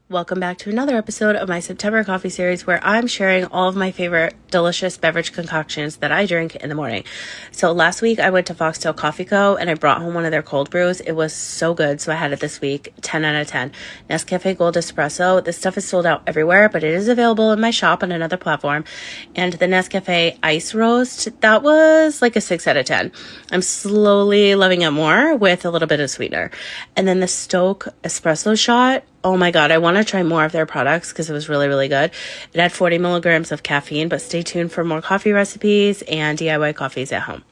Welcome back to another episode of my September coffee series where I'm sharing all of my favorite delicious beverage concoctions that I drink in the morning. So last week I went to Foxtail Coffee Co. and I brought home one of their cold brews. It was so good. So I had it this week, 10 out of 10. Nescafe Gold Espresso. This stuff is sold out everywhere, but it is available in my shop on another platform. And the Nescafe Ice Roast, that was like a 6 out of 10. I'm slowly loving it more with a little bit of sweetener. And then the Stoke Espresso Shot. Oh my God, I want to try more of their products because it was really, really good. It had 40 milligrams of caffeine, but stay tuned for more coffee recipes and DIY coffees at home.